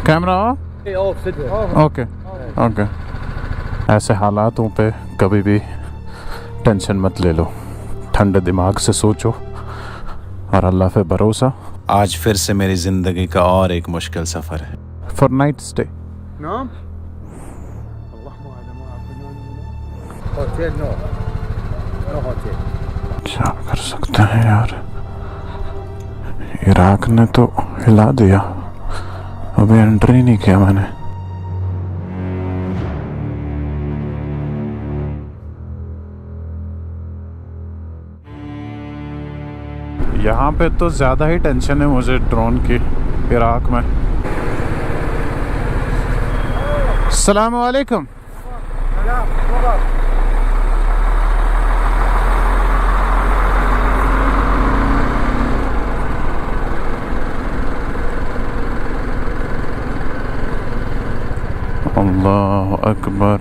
Camera okay okay. ऐसे हालातों पे कभी भी टेंशन मत ले लो, ठंडे दिमाग से सोचो और अल्लाह पे भरोसा। आज फिर से मेरी जिंदगी का और एक मुश्किल सफर है। For night stay. क्या कर सकते हैं यार, इराक ने तो हिला दिया, अभी एंट्री ही नहीं किया मैंने। यहाँ पे तो ज़्यादा ही टेंशन है मुझे ड्रोन की, इराक में। अस्सलाम वालेकुम। अल्लाह अकबर।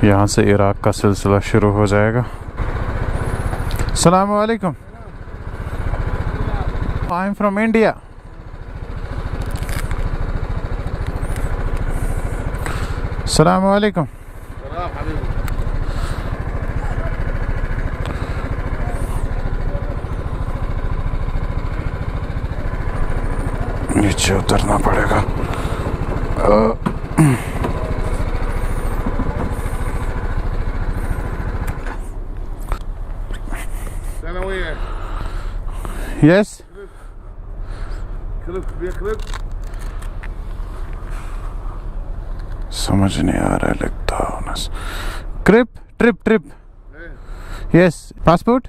यहाँ से इराक का सिलसिला शुरू हो जाएगा। अस्सलाम वालेकुम। आई एम फ्रॉम इंडिया। अस्सलाम वालेकुम। नीचे उतरना पड़ेगा। यस समझ नहीं आ रहा है, लगता है क्रिप ट्रिप ट्रिप। Yes passport.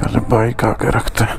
पहले बाइक आके रखते हैं।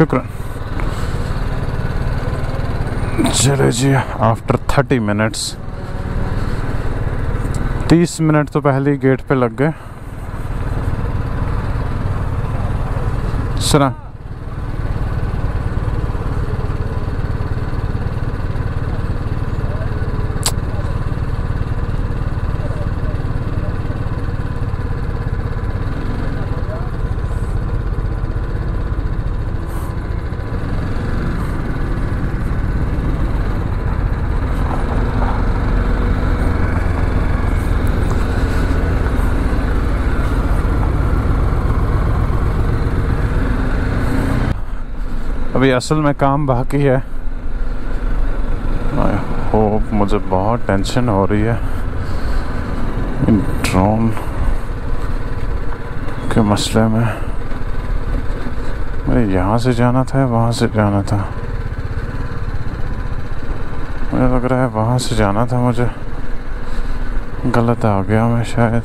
शुक्र। चले जी, आफ्टर 30 मिनट्स, 30 मिनट तो पहले ही गेट पे लग गए। सुना अभी असल में काम बाकी है। आई होप, मुझे बहुत टेंशन हो रही है ड्रोन के मसले में। मुझे यहाँ से जाना था, वहाँ से जाना था। मुझे लग रहा है वहाँ से जाना था मुझे। गलत आ गया मैं शायद।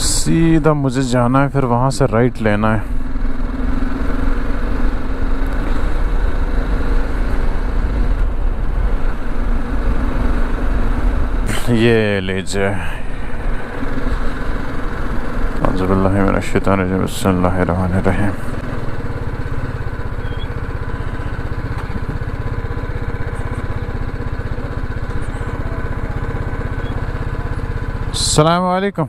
सीधा मुझे जाना है, फिर वहाँ से राइट लेना है। ये लीजिए। औज़ुबिल्लाहि मिनश्शैतानिर्रजीम, बिस्मिल्लाहिर्रहमानिर्रहीम। अस्सलाम वालेकुम।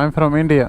I'm from India.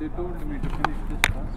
They told me to finish this first.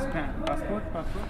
Scan. Passport.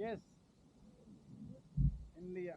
Yes. India.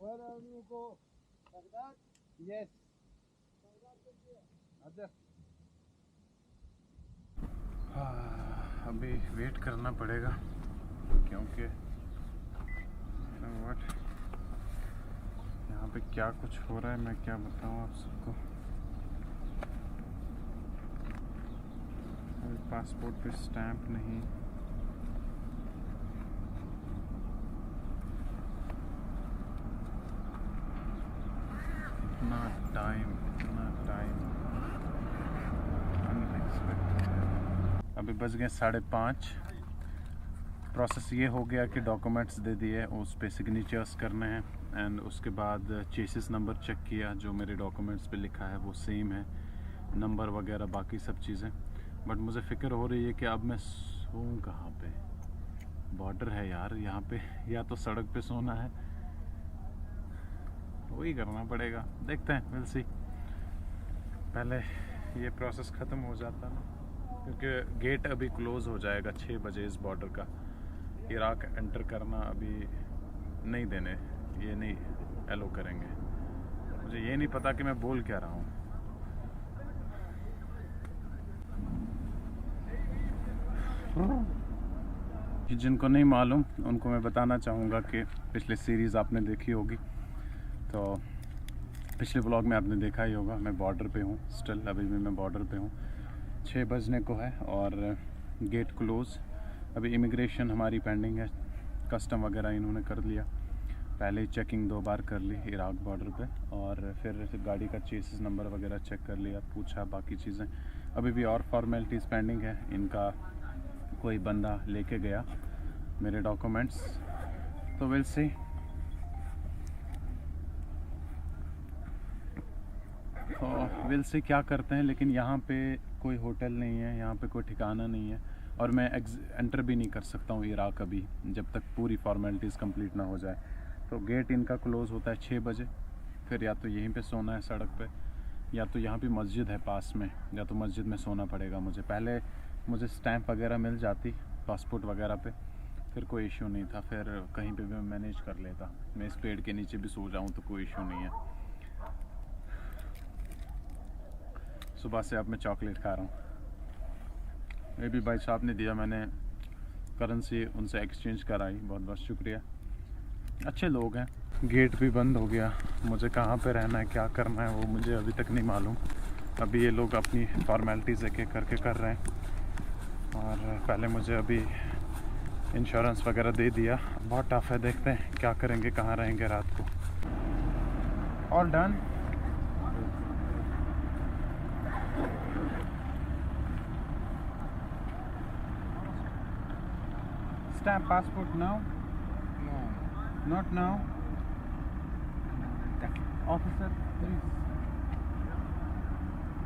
Where are you go? Baghdad? Yes. अभी वेट करना पड़ेगा क्योंकि व्हाट यहाँ पे क्या कुछ हो रहा है मैं क्या बताऊँ आप सबको। पासपोर्ट पे स्टैंप नहीं, इतना टाइम अनएक्सपेक्टेड। अभी बज गए 5:30। प्रोसेस ये हो गया कि डॉक्यूमेंट्स दे दिए, उस पे सिग्नेचर्स करने हैं एंड उसके बाद चेसिस नंबर चेक किया, जो मेरे डॉक्यूमेंट्स पे लिखा है वो सेम है, नंबर वगैरह बाकी सब चीज़ें। बट मुझे फ़िक्र हो रही है कि अब मैं सोऊं कहाँ पे। बॉर्डर है यार यहाँ पे, या तो सड़क पे सोना है, वही करना पड़ेगा, देखते हैं, विल सी। पहले ये प्रोसेस ख़त्म हो जाता ना, क्योंकि गेट अभी क्लोज़ हो जाएगा 6 बजे इस बॉर्डर का। इराक एंटर करना अभी नहीं देने, ये नहीं एलो करेंगे। मुझे ये नहीं पता कि मैं बोल क्या रहा हूँ। जिनको नहीं मालूम उनको मैं बताना चाहूँगा कि पिछले सीरीज़ आपने देखी होगी, तो पिछले व्लॉग में आपने देखा ही होगा मैं बॉर्डर पे हूँ। स्टिल अभी भी मैं बॉर्डर पे हूँ। 6 बजने को है और गेट क्लोज़। अभी इमिग्रेशन हमारी पेंडिंग है, कस्टम वगैरह इन्होंने कर लिया। पहले ही चेकिंग 2 बार कर ली इराक बॉर्डर पे, और फिर गाड़ी का चेसिस नंबर वगैरह चेक कर लिया, पूछा बाकी चीज़ें। अभी भी और फॉर्मेलिटीज़ पेंडिंग है। इनका कोई बंदा लेके गया मेरे डॉक्यूमेंट्स, तो विल सी। तो विल सी क्या करते हैं। लेकिन यहाँ पे कोई होटल नहीं है, यहाँ पे कोई ठिकाना नहीं है, और मैं एंटर भी नहीं कर सकता हूँ इराक अभी जब तक पूरी फॉर्मेलिटीज़ कंप्लीट ना हो जाए। तो गेट इनका क्लोज़ होता है 6 बजे। फिर या तो यहीं पे सोना है सड़क पे, या तो यहाँ पे मस्जिद है पास में, या तो मस्जिद में सोना पड़ेगा मुझे। पहले मुझे स्टैंप वगैरह मिल जाती पासपोर्ट वगैरह पे, फिर कोई इशू नहीं था, फिर कहीं पे भी मैं मैनेज कर लेता। मैं इस पेड़ के नीचे भी सो जाऊँ तो कोई इशू नहीं है। सुबह से अब मैं चॉकलेट खा रहा हूँ। ये भी भाई साहब ने दिया, मैंने करेंसी उनसे एक्सचेंज कराई। बहुत बहुत शुक्रिया, अच्छे लोग हैं। गेट भी बंद हो गया। मुझे कहाँ पे रहना है, क्या करना है, वो मुझे अभी तक नहीं मालूम। अभी ये लोग अपनी फॉर्मेलिटीज़ एक एक करके कर रहे हैं, और पहले मुझे अभी इंश्योरेंस वगैरह दे दिया। बहुत टफ है, देखते हैं क्या करेंगे, कहाँ रहेंगे रात को। All done. Stamp passport now? No. Not now. Officer, please.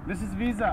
This is visa.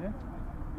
Yeah?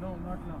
No, not now.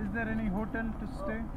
Is there any hotel to stay?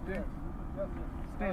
Stay. Stay.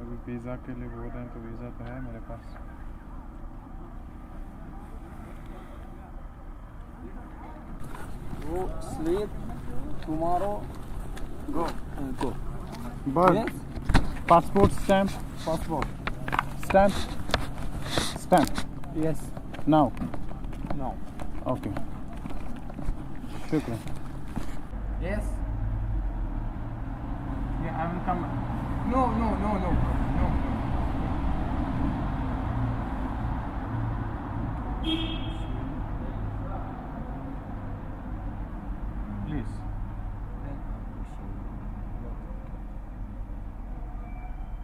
अभी वीज़ा के लिए बोल रहे हैं, तो वीज़ा तो है मेरे पास। Go sleep. Tomorrow go. Go. But Yes. passport stamp, Passport. stamp, stamp. Yes. Now. No. Okay. शुक्रिया। Yes. Yeah, I will come. No. No. No. No. No. Please.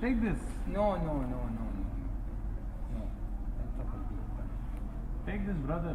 Take this. No. No. No. No. No. Take this, brother.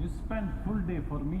You spent full day for me.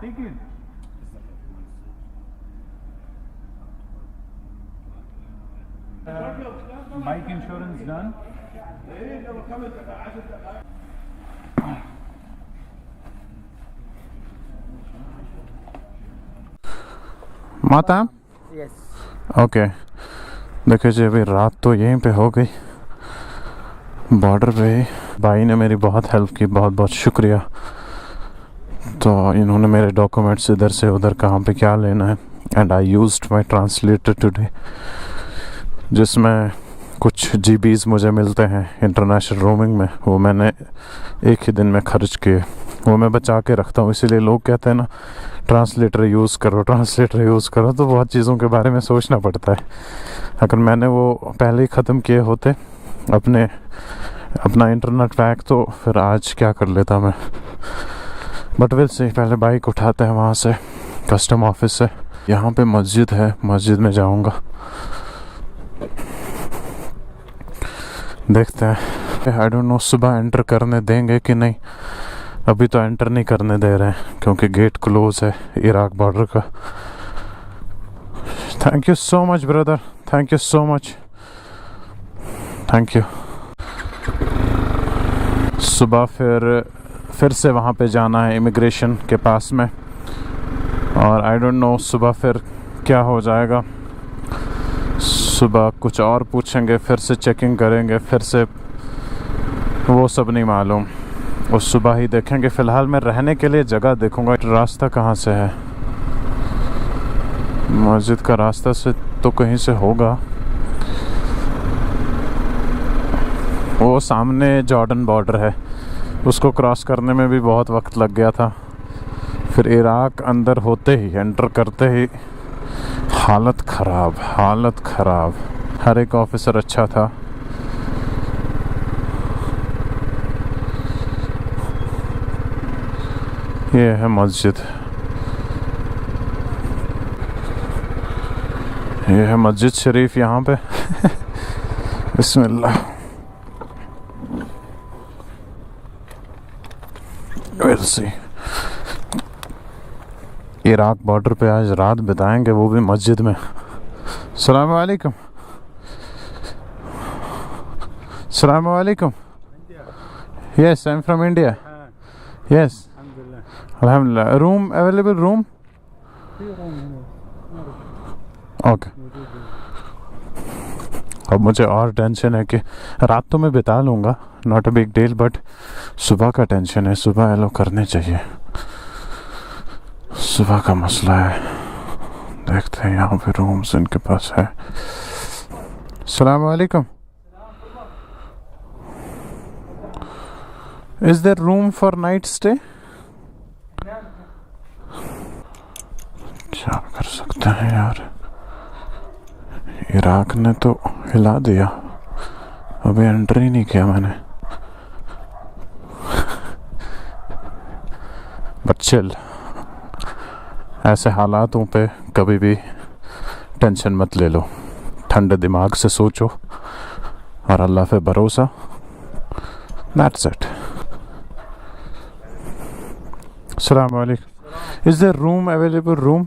Take it. Bike insurance done. माता Yes. Okay. देखिए जी, अभी रात तो यहीं पे हो गई border पे। भाई ने मेरी बहुत हेल्प की, बहुत बहुत शुक्रिया। तो इन्होंने मेरे डॉक्यूमेंट्स इधर से उधर कहाँ पे क्या लेना है, and I used my translator today, जिसमें कुछ जीबीज़ मुझे मिलते हैं इंटरनेशनल रोमिंग में, वो मैंने एक ही दिन में खर्च किए। वो मैं बचा के रखता हूँ। इसीलिए लोग कहते हैं ना, ट्रांसलेटर यूज़ करो, ट्रांसलेटर यूज़ करो, तो बहुत चीज़ों के बारे में सोचना पड़ता है। अगर मैंने वो पहले ही ख़त्म किए होते अपना इंटरनेट पैक, तो फिर आज क्या कर लेता मैं। बट विल से पहले बाइक उठाते हैं वहाँ से, कस्टम ऑफिस से। यहाँ पे मस्जिद है, मस्जिद में जाऊँगा, देखते हैं। आई डोंट नो सुबह एंटर करने देंगे कि नहीं। अभी तो एंटर नहीं करने दे रहे हैं क्योंकि गेट क्लोज है इराक बॉर्डर का। Thank you so much brother, thank you so much, thank you. सुबह फिर से वहाँ पे जाना है इमिग्रेशन के पास में, और आई डोंट नो सुबह फिर क्या हो जाएगा। सुबह कुछ और पूछेंगे, फिर से चेकिंग करेंगे, फिर से वो सब नहीं मालूम, उस सुबह ही देखेंगे। फ़िलहाल मैं रहने के लिए जगह देखूंगा। रास्ता कहाँ से है? मस्जिद का रास्ता से तो कहीं से होगा। वो सामने जॉर्डन बॉर्डर है, उसको क्रॉस करने में भी बहुत वक्त लग गया था। फिर इराक अंदर होते ही, एंटर करते ही हालत ख़राब, हालत ख़राब। हर एक ऑफिसर अच्छा था। ये है मस्जिद, ये है मस्जिद शरीफ यहाँ पे। बिस्मिल्लाह। Will see. इराक बॉर्डर पे आज रात बिताएंगे, वो भी मस्जिद में। अस्सलाम वालेकुम। अस्सलाम वालेकुम। Yes, I am from India. Yes, अल्हम्दुलिल्लाह। Room available? Room okay. अब मुझे और टेंशन है कि रात तो मैं बिता लूँगा, not a big deal, but सुबह का टेंशन है। सुबह एलो करने चाहिए, सुबह का मसला है। देखते हैं यहाँ पे रूम्स इनके पास है। अस्सलाम वालेकुम। Is there room for night stay? क्या कर सकते हैं यार, इराक ने तो हिला दिया। अभी एंटर ही नहीं किया मैंने। बट चिल, ऐसे हालातों पे कभी भी टेंशन मत ले लो। ठंडे दिमाग से सोचो और अल्लाह पे भरोसा। That's it. अस्सलाम वालेकुम। Is there room available? Room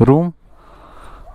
room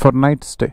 for night stay?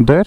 There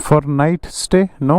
for night stay? No.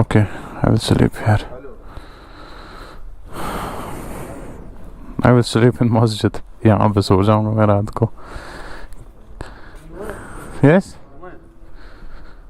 Okay, I will sleep here. I will sleep in मस्जिद। यहाँ पे सो जाऊंगा मैं रात को। Yes,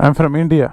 I am from India.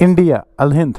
India, अल हिंद।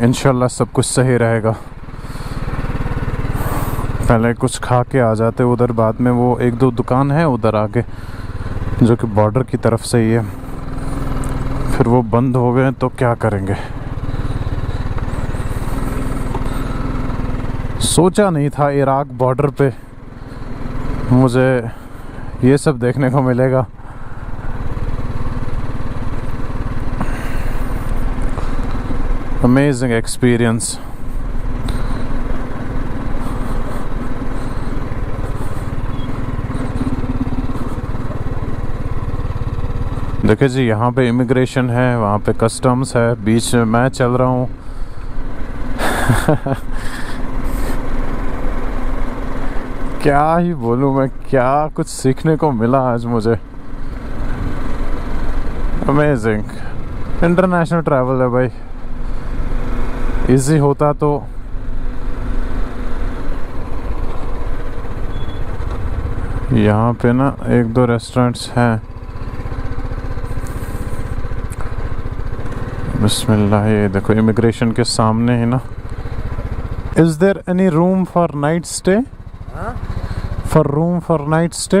इंशाल्लाह सब कुछ सही रहेगा। पहले कुछ खा के आ जाते उधर, बाद में वो एक दो दुकान है उधर आगे जो कि बॉर्डर की तरफ से ही है, फिर वो बंद हो गए तो क्या करेंगे। सोचा नहीं था इराक बॉर्डर पे मुझे ये सब देखने को मिलेगा। Amazing experience. देखिए जी, यहाँ पे इमिग्रेशन है, वहाँ पे कस्टम्स है, बीच में मैं चल रहा हूँ। क्या ही बोलूँ मैं, क्या कुछ सीखने को मिला आज मुझे। अमेजिंग। इंटरनेशनल ट्रैवल है भाई, इजी होता तो यहाँ पे ना एक दो रेस्टोरेंट्स हैं। बिस्मिल्लाह। ये देखो इमिग्रेशन के सामने ही ना। Is there any room for night stay? For room for night stay?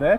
There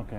okay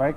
bike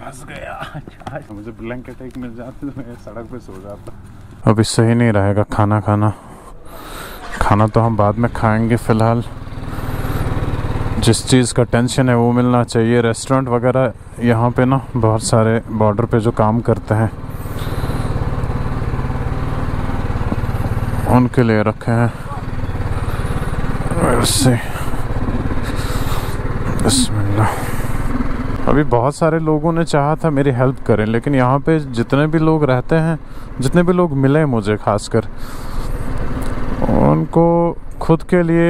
फंस गया मुझे ब्लैंकेट एक मिल जाती तो मैं सड़क पे सो जाता। अभी सही नहीं रहेगा खाना खाना तो हम बाद में खाएंगे। फ़िलहाल जिस चीज़ का टेंशन है वो मिलना चाहिए। रेस्टोरेंट वगैरह यहाँ पे ना बहुत सारे बॉर्डर पे जो काम करते हैं उनके लिए रखे हैं वैसे। बिस्मिल्लाह। अभी बहुत सारे लोगों ने चाहा था मेरी हेल्प करें, लेकिन यहाँ पे जितने भी लोग रहते हैं, जितने भी लोग मिले मुझे खासकर, उनको खुद के लिए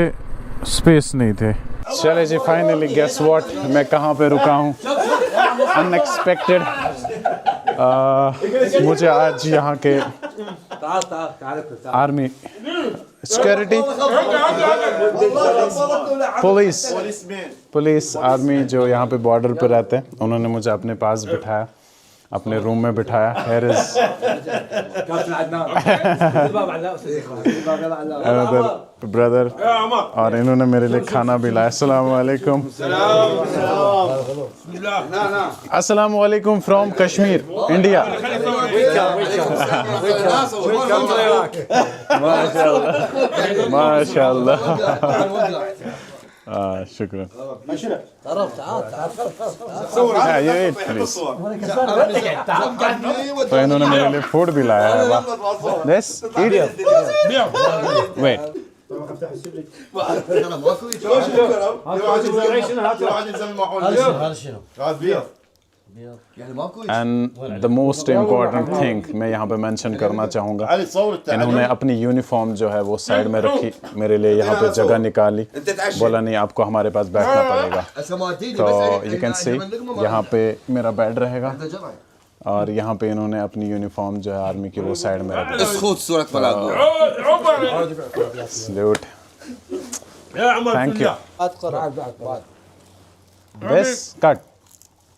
स्पेस नहीं थे। चले जी, फाइनली गेस व्हाट, मैं कहाँ पे रुका हूँ। अनएक्सपेक्टेड। मुझे आज यहाँ के आर्मी, सिक्योरिटी, पुलिस आर्मी जो यहाँ पे बॉर्डर पे रहते हैं, उन्होंने मुझे अपने पास बिठाया, अपने रूम में बिठाया। Here is another brother, और इन्होंने मेरे लिए खाना भी लाया। अस्सलाम वालेकुम। अस्सलाम वालेकुम फ्रॉम कश्मीर, इंडिया। माशाल्लाह। शुक्रिया। तो इन्होंने मेरे लिए फूड भी लाया है। This idiot. Wait. And the most important thing मैं यहाँ पे मेंशन करना चाहूँगा, इन्होंने अपनी यूनिफॉर्म जो है वो साइड में रखी, मेरे लिए यहाँ पे जगह निकाली, बोला नहीं आपको हमारे पास बैठना पड़ेगा। तो यू कैन सी यहाँ पे मेरा बेड रहेगा, और यहाँ पे इन्होंने अपनी यूनिफॉर्म जो है आर्मी की वो साइड में रखी। Salute, thank you. बस cut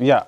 Yeah.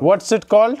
What's it called?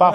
Puff.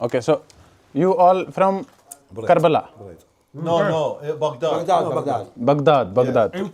Okay, so you all from Karbala? No Baghdad.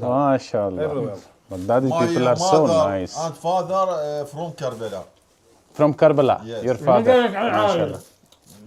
MashaAllah. Baghdadi people are so nice. and father from Karbala. From Karbala, Yes. your father. MashaAllah.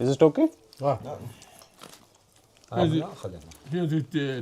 Is it okay?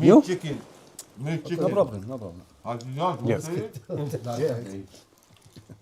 You? chicken. Meat chicken. No problem. Yes.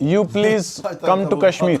You please come to Kashmir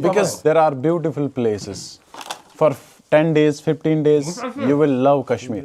because there are beautiful places. For 10 days, 15 days, you will love Kashmir.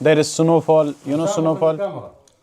There is snowfall. You know snowfall?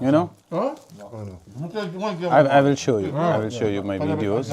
You know? I will show you. I will show you my videos.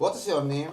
What is your name?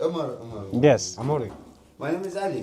Umar. Yes. My name is Ali.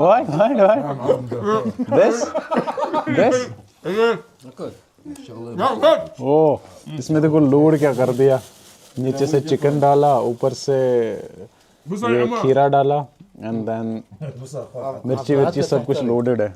What? This? ओह, इसमें देखो load क्या कर दिया। नीचे से chicken डाला, ऊपर से ये खीरा डाला, एंड देन मिर्ची सब कुछ लोडेड है।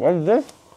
What is this?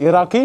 Iraqi?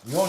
Oh,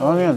onion.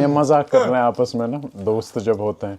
ये मजाक कर रहे हैं आपस में ना, दोस्त जब होते हैं।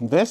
This?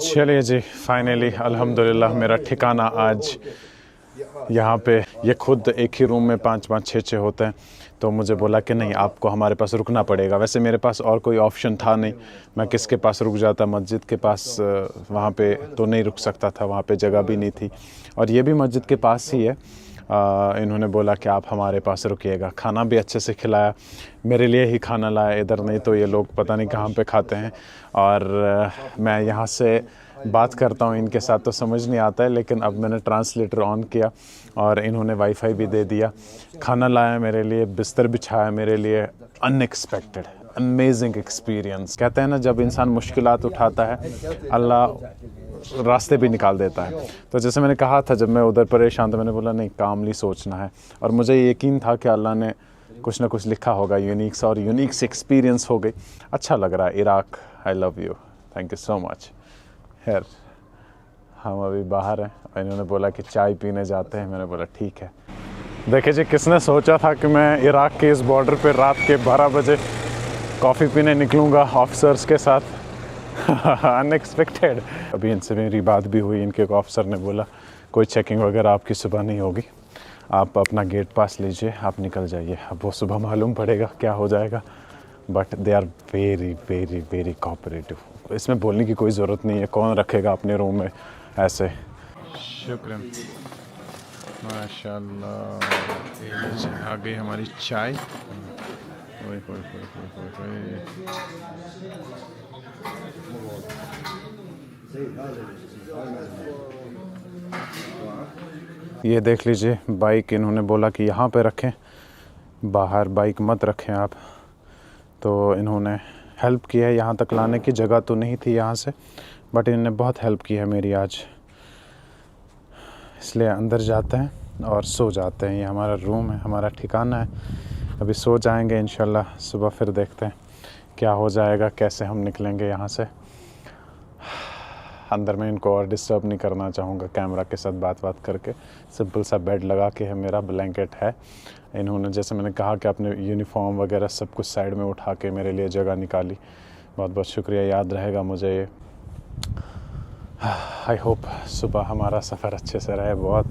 चलिए जी फाइनली अल्हम्दुलिल्लाह मेरा ठिकाना आज यहाँ पे ये खुद एक ही रूम में 5-5 6-6 होते हैं तो मुझे बोला कि नहीं आपको हमारे पास रुकना पड़ेगा। वैसे मेरे पास और कोई ऑप्शन था नहीं, मैं किसके पास रुक जाता, मस्जिद के पास वहाँ पे तो नहीं रुक सकता था, वहाँ पे जगह भी नहीं थी और ये भी मस्जिद के पास ही है। इन्होंने बोला कि आप हमारे पास रुकिएगा। खाना भी अच्छे से खिलाया, मेरे लिए ही खाना लाया, इधर नहीं तो ये लोग पता नहीं कहाँ पे खाते हैं। और मैं यहाँ से बात करता हूँ इनके साथ तो समझ नहीं आता है, लेकिन अब मैंने ट्रांसलेटर ऑन किया और इन्होंने वाईफाई भी दे दिया, खाना लाया मेरे लिए, बिस्तर बिछाया मेरे लिए। Unexpected amazing experience. कहते हैं ना जब इंसान मुश्किलात उठाता है अल्लाह रास्ते भी निकाल देता है। तो जैसे मैंने कहा था जब मैं उधर परेशान था, मैंने बोला नहीं कामली सोचना है और मुझे यकीन था कि अल्लाह ने कुछ ना कुछ लिखा होगा यूनिक सा, और यूनिक से एक्सपीरियंस हो गई। अच्छा लग रहा है। Iraq I love you, thank you so much. खैर हम अभी बाहर हैं और इन्होंने बोला कि चाय पीने जाते हैं, मैंने बोला ठीक है। देखिए जी किसने सोचा था कि मैं इराक के इस बॉर्डर पे रात के 12 बजे कॉफ़ी पीने निकलूँगा ऑफिसर्स के साथ। अनएक्सपेक्टेड। अभी इनसे मेरी बात भी हुई, इनके एक ऑफिसर ने बोला कोई चेकिंग वगैरह आपकी सुबह नहीं होगी, आप अपना गेट पास लीजिए, आप निकल जाइए। अब वो सुबह मालूम पड़ेगा क्या हो जाएगा, but they are very very very cooperative. इसमें बोलने की कोई ज़रूरत नहीं है, कौन रखेगा अपने रूम में ऐसे। शुक्रिया माशाल्लाह। आ गई हमारी चाय। ये देख लीजिए बाइक इन्होंने बोला कि यहाँ पे रखें, बाहर बाइक मत रखें आप। तो इन्होंने हेल्प की है, यहाँ तक लाने की जगह तो नहीं थी यहाँ से, बट इन्होंने बहुत हेल्प की है मेरी आज। इसलिए अंदर जाते हैं और सो जाते हैं। ये हमारा रूम है, हमारा ठिकाना है। अभी सो जाएंगे इंशाल्लाह, सुबह फिर देखते हैं क्या हो जाएगा, कैसे हम निकलेंगे यहाँ से। अंदर में इनको और डिस्टर्ब नहीं करना चाहूँगा, कैमरा के साथ बात करके। सिंपल सा बेड लगा के है, मेरा ब्लैंकेट है। इन्होंने जैसे मैंने कहा कि अपने यूनिफॉर्म वगैरह सब कुछ साइड में उठा के मेरे लिए जगह निकाली। बहुत बहुत शुक्रिया, याद रहेगा मुझे ये। आई होप सुबह हमारा सफ़र अच्छे से रहे। बहुत